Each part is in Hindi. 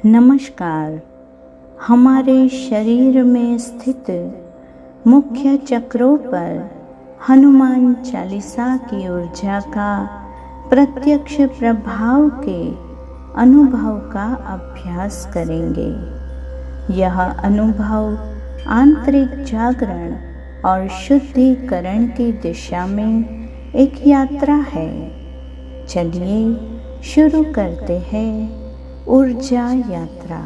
नमस्कार। हमारे शरीर में स्थित मुख्य चक्रों पर हनुमान चालीसा की ऊर्जा का प्रत्यक्ष प्रभाव के अनुभव का अभ्यास करेंगे। यह अनुभव आंतरिक जागरण और शुद्धिकरण की दिशा में एक यात्रा है। चलिए शुरू करते हैं ऊर्जा यात्रा।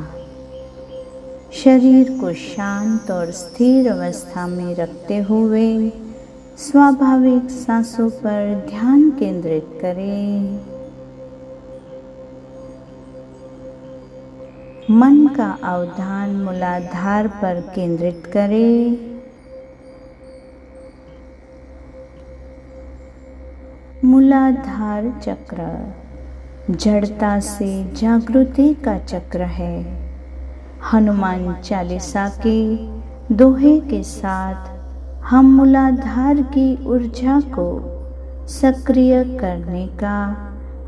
शरीर को शांत और स्थिर अवस्था में रखते हुए स्वाभाविक सांसों पर ध्यान केंद्रित करें। मन का अवधान मूलाधार पर केंद्रित करें। मूलाधार चक्र जड़ता से जागृति का चक्र है। हनुमान चालीसा के दोहे के साथ हम मूलाधार की ऊर्जा को सक्रिय करने का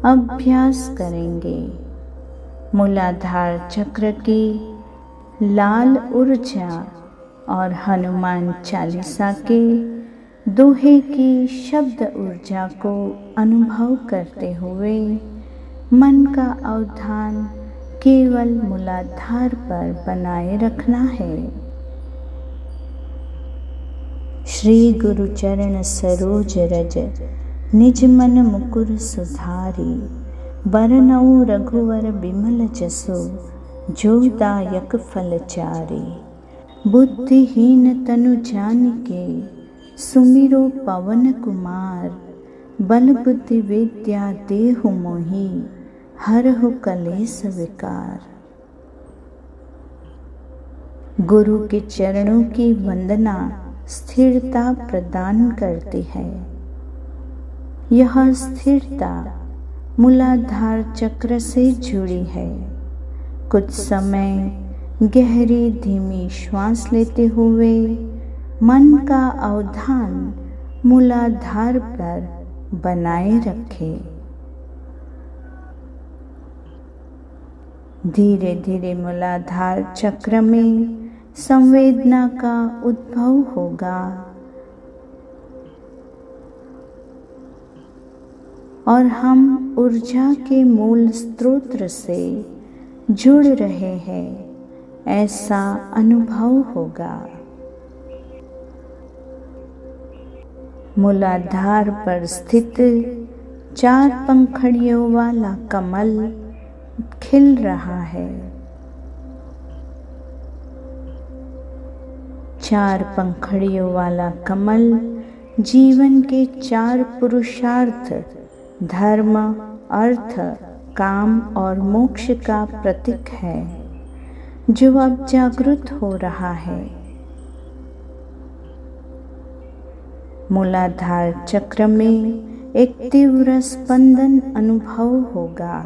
अभ्यास करेंगे। मूलाधार चक्र की लाल ऊर्जा और हनुमान चालीसा के दोहे की शब्द ऊर्जा को अनुभव करते हुए मन का अवधान केवल मूलाधार पर बनाए रखना है। श्री गुरु चरण सरोज रज निज मन मुकुर सुधारी, बरनउँ रघुवर बिमल जसु, जो दायक फल चारि। बुद्धिहीन तनु जानिके, सुमिरो पवन कुमार। बल बुद्धि विद्या देहु मोहि, हरहु कलेस विकार। गुरु के चरणों की वंदना स्थिरता प्रदान करती है। यह स्थिरता मूलाधार चक्र से जुड़ी है। कुछ समय गहरी धीमी श्वास लेते हुए मन का अवधान मूलाधार पर बनाए रखें। धीरे धीरे मूलाधार चक्र में संवेदना का उद्भव होगा और हम ऊर्जा के मूल स्रोत से जुड़ रहे हैं, ऐसा अनुभव होगा। मूलाधार पर स्थित 4 पंखुड़ियों वाला कमल खिल रहा है। 4 पंखुड़ियों वाला कमल जीवन के 4 पुरुषार्थ धर्म, अर्थ, काम और मोक्ष का प्रतीक है, जो अब जागृत हो रहा है। मूलाधार चक्र में एक तीव्र स्पंदन अनुभव होगा।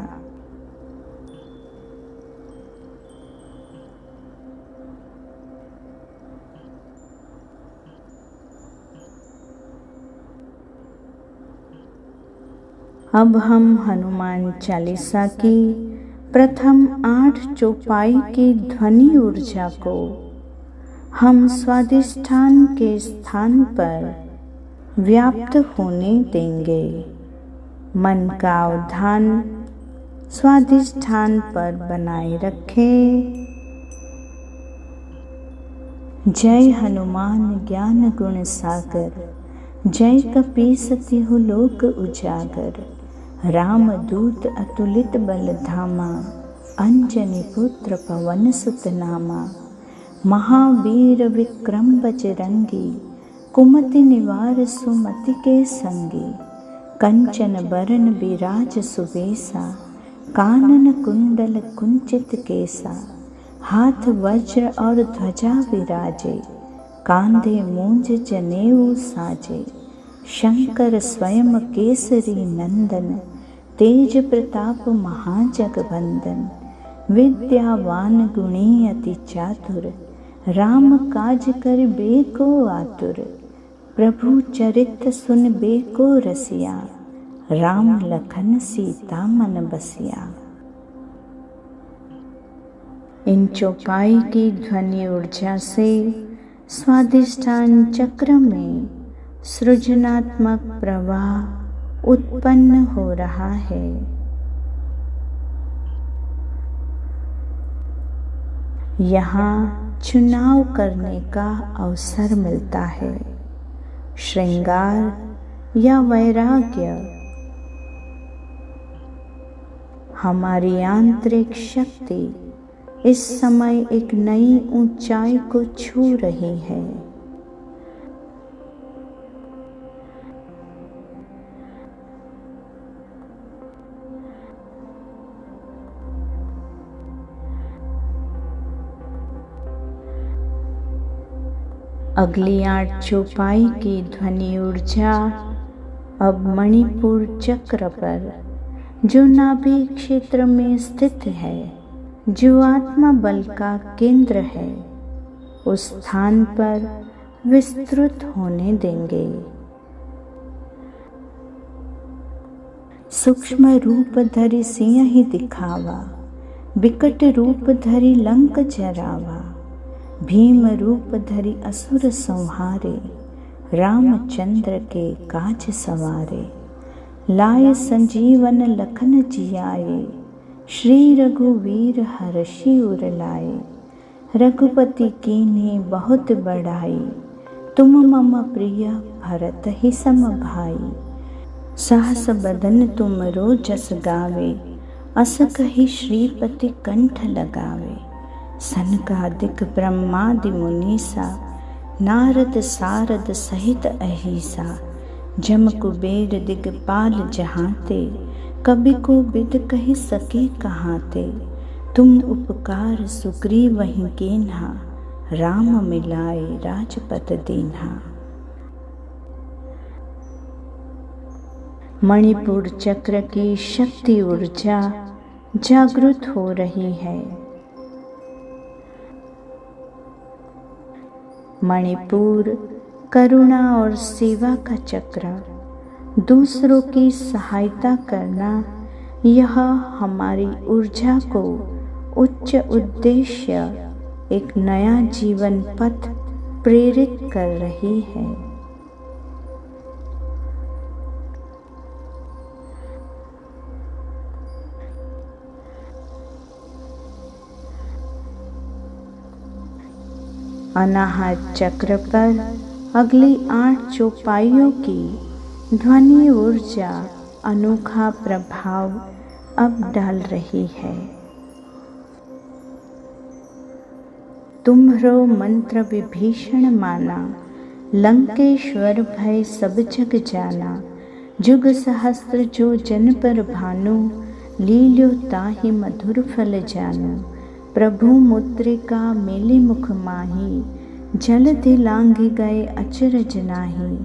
अब हम हनुमान चालीसा की प्रथम 8 चौपाई की ध्वनि ऊर्जा को हम स्वाधिष्ठान के स्थान पर व्याप्त होने देंगे। मन का अवधान स्वाधिष्ठान पर बनाए रखें। जय हनुमान ज्ञान गुण सागर, जय कपीस तिहु लोक उजागर। राम दूत अतुलित बल धामा, अंजनी पुत्र पवन सुत नामा। महावीर विक्रम बजरंगी, कुमति निवार सुमति के संगी। कंचन बरन बिराज सुबेसा, कानन कुंडल कुंचित केसा। हाथ वज्र और ध्वजा विराजे, कांधे मूंज जनेऊ साजे। शंकर स्वयं केसरी नंदन, तेज प्रताप महाजगवंदन। विद्यावान गुणी अति चातुर, राम काज कर बेको आतुर। प्रभु चरित सुन बेको रसिया, राम लखन सीता मन बसिया। इन चौपाई की ध्वनि ऊर्जा से स्वाधिष्ठान चक्र में सृजनात्मक प्रवाह उत्पन्न हो रहा है। यहाँ चुनाव करने का अवसर मिलता है। श्रृंगार या वैराग्य हमारी आंतरिक शक्ति इस समय एक नई ऊंचाई को छू रही है। अगली 8 चौपाई की ध्वनि ऊर्जा अब मणिपुर चक्र पर, जो नाभि क्षेत्र में स्थित है, जो आत्मा बल का केंद्र है, उस स्थान पर विस्तृत होने देंगे। सूक्ष्म रूप धरि सिंह ही दिखावा, विकट रूप धरि लंक जरावा, भीम रूप धरि असुर संहारे, रामचंद्र के काज सवारे, लाय संजीवन लखन जियाए, श्री रघुवीर हर्षि उर लाए, रघुपति कीन्ही बहुत बड़ाई, तुम मम प्रिय भरत ही सम भाई, सहस बदन तुम रो जस गावे, अस कहि श्रीपति कंठ लगावे, सनकादिक ब्रह्मादि मुनीसा, नारद सारद सहित अहिसा, जम कुबेर दिगपाल जहाँते, कवि को बिद कहि सके कहाँते, तुम उपकार सुग्रीव वहीं कीन्हा, राम मिलाए राजपत दीन्हा। मणिपुर चक्र की शक्ति ऊर्जा जागृत हो रही है। मणिपुर करुणा और सेवा का चक्र, दूसरों की सहायता करना, यह हमारी ऊर्जा को उच्च उद्देश्य, एक नया जीवन पथ प्रेरित कर रही है। अनाहत चक्र पर अगली 8 चौपाइयों की ध्वनि ऊर्जा अनोखा प्रभाव अब डाल रही है। तुम्हरो मंत्र विभीषण माना, लंकेश्वर भय सब जग जाना, जुग सहस्त्र जो जन पर भानु, लील्यो ताहि मधुर फल जानु, प्रभु मुद्रिका मेले मुख माही, जलधि लांघि गए अचरज नाही,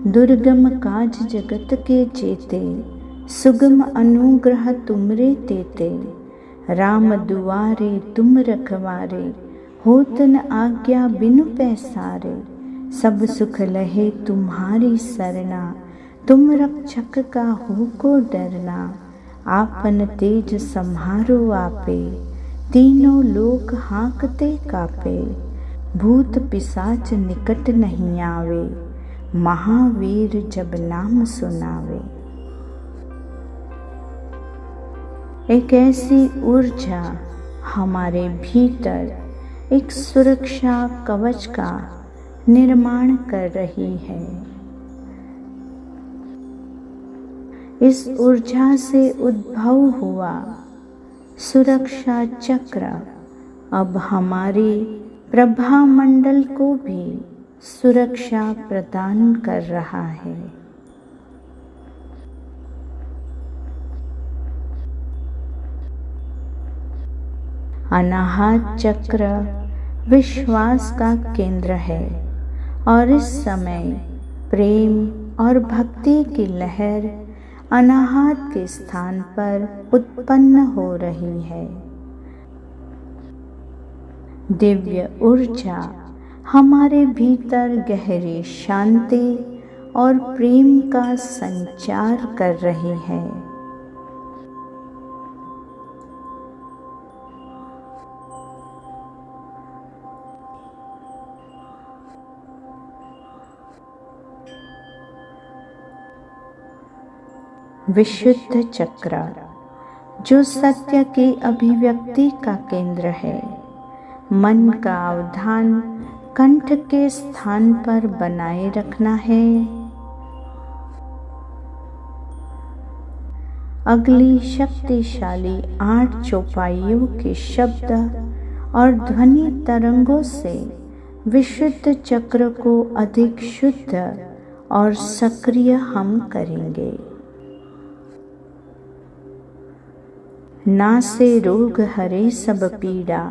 दुर्गम काज जगत के जेते, सुगम अनुग्रह तुमरे तेते, राम दुआरे तुम रखवारे, होत न आज्ञा बिनु पैसारे, सब सुख लहे तुम्हारी सरना, तुम रक्षक का हो को डरना, आपन तेज सम्हारो आपे, तीनों लोक हाँकते कापे, भूत पिशाच निकट नहीं आवे, महावीर जब नाम सुनावे। एक ऐसी ऊर्जा हमारे भीतर एक सुरक्षा कवच का निर्माण कर रही है। इस ऊर्जा से उद्भव हुआ सुरक्षा चक्र अब हमारे प्रभा मंडल को भी सुरक्षा प्रदान कर रहा है। अनाहत चक्र विश्वास का केंद्र है और इस समय प्रेम और भक्ति की लहर अनाहत के स्थान पर उत्पन्न हो रही है। दिव्य ऊर्जा हमारे भीतर गहरी शांति और प्रेम का संचार कर रही है। विशुद्ध चक्र जो सत्य की अभिव्यक्ति का केंद्र है। मन का अवधान कंठ के स्थान पर बनाए रखना है। अगली शक्तिशाली 8 चौपाइयों के शब्द और ध्वनि तरंगों से विशुद्ध चक्र को अधिक शुद्ध और सक्रिय हम करेंगे। नासे रोग हरे सब पीड़ा,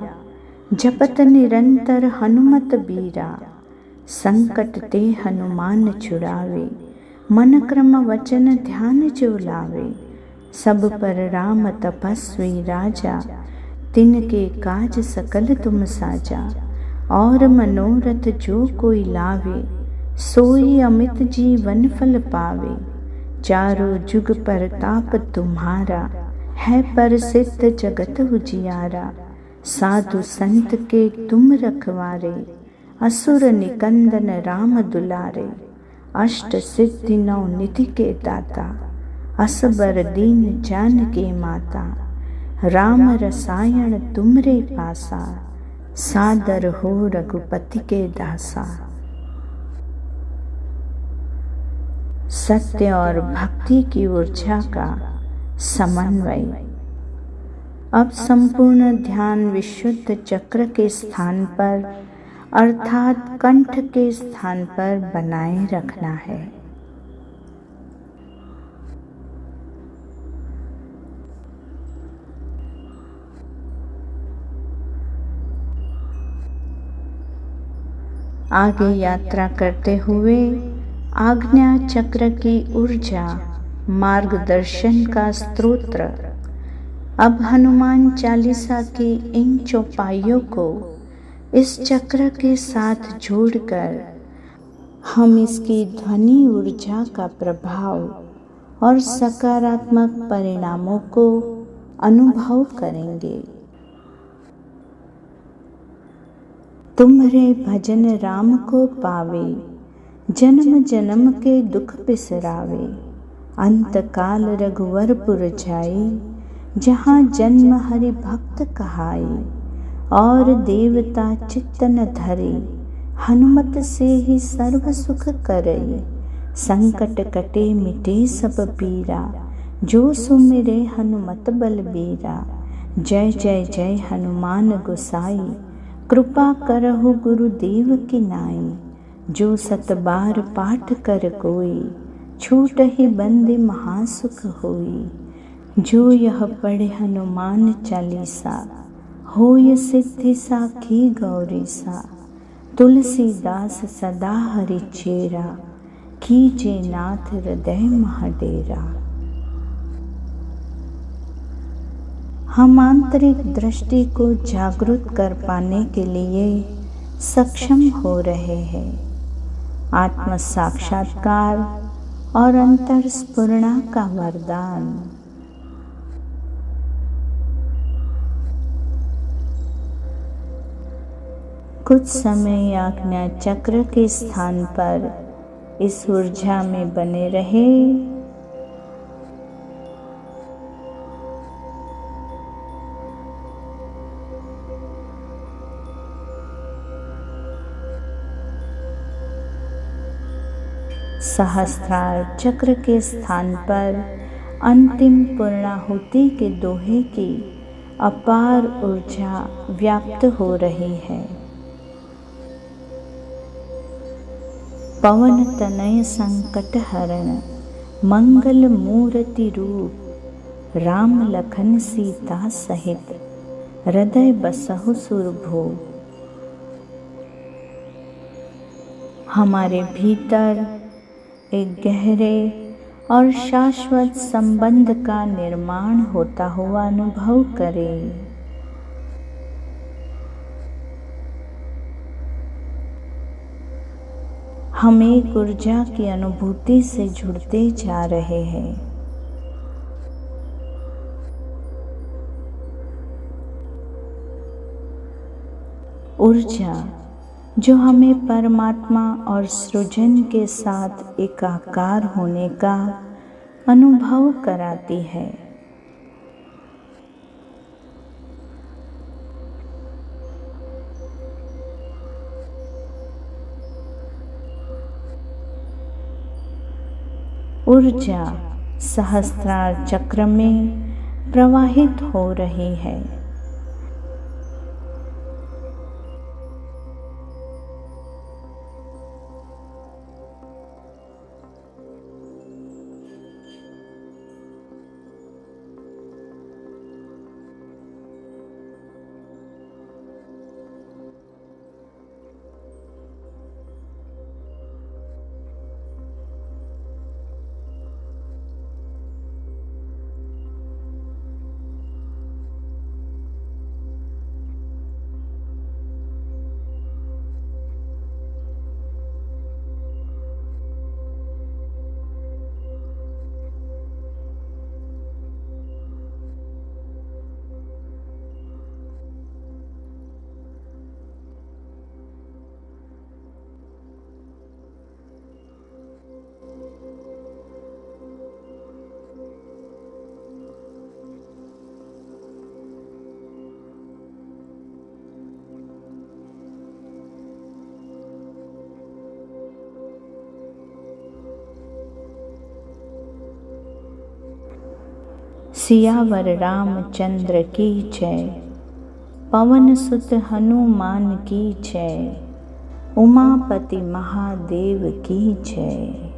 जपत निरंतर हनुमत बीरा। संकट ते हनुमान छुड़ावे, मन क्रम वचन ध्यान जो लावे। सब पर राम तपस्वी राजा, तिनके काज सकल तुम साजा। और मनोरथ जो कोई लावे, सोई अमित जीवन फल पावे। चारों जुग परताप तुम्हारा, है प्रसिद्ध जगत उजियारा। साधु संत के तुम रखवारे, असुर निकंदन राम दुलारे। अष्ट सिद्धि नौ निधि के दाता, असबर दीन जान के माता। राम रसायन तुमरे पासा, सादर हो रघुपति के दासा। सत्य और भक्ति की ऊर्जा का समन्वय। अब संपूर्ण ध्यान विशुद्ध चक्र के स्थान पर अर्थात कंठ के स्थान पर बनाए रखना है। आगे यात्रा करते हुए आज्ञा चक्र की ऊर्जा मार्गदर्शन का स्तोत्र। अब हनुमान चालीसा की इन चौपाइयों को इस चक्र के साथ जोड़कर हम इसकी ध्वनि ऊर्जा का प्रभाव और सकारात्मक परिणामों को अनुभव करेंगे। तुम्हारे भजन राम को पावे, जन्म जन्म के दुख बिसरावे। अंत काल रघुवरपुर जाई, जहाँ जन्म हरि भक्त कहाई। और देवता चित्त न धरे, हनुमत से ही सर्व सुख करई। संकट कटे मिटे सब पीरा, जो सुमिरे हनुमत बलबीरा। जय जय जय हनुमान गोसाई, कृपा करहु गुरुदेव की नाई। जो सत बार पाठ कर कोई, छूट ही बंदे महासुख होई। जो यह पढ़े हनुमान चालीसा, होय सिद्धि साखी गौरीसा। तुलसीदास सदा हरि चेरा, कीजे नाथ हृदय महडेरा। हम आंतरिक दृष्टि को जागृत कर पाने के लिए सक्षम हो रहे हैं। आत्म साक्षात्कार और अंतर स्फुरणा का वरदान। कुछ समय आज्ञा चक्र के स्थान पर इस ऊर्जा में बने रहे। सहस्त्रार चक्र के स्थान पर अंतिम पूर्णाहुति के दोहे की अपार ऊर्जा व्याप्त हो रही है। पवन तनय संकट हरण, मंगल मूर्ति रूप। राम लखन सीता सहित, हृदय बसहु सुरभो। हमारे भीतर एक गहरे और शाश्वत संबंध का निर्माण होता हुआ अनुभव करें। हम एक ऊर्जा की अनुभूति से जुड़ते जा रहे हैं। ऊर्जा जो हमें परमात्मा और सृजन के साथ एकाकार होने का अनुभव कराती है। ऊर्जा सहस्त्रार चक्र में प्रवाहित हो रही है। सियावर रामचंद्र की जय। पवन सुत हनुमान की जय। उमापति महादेव की जय।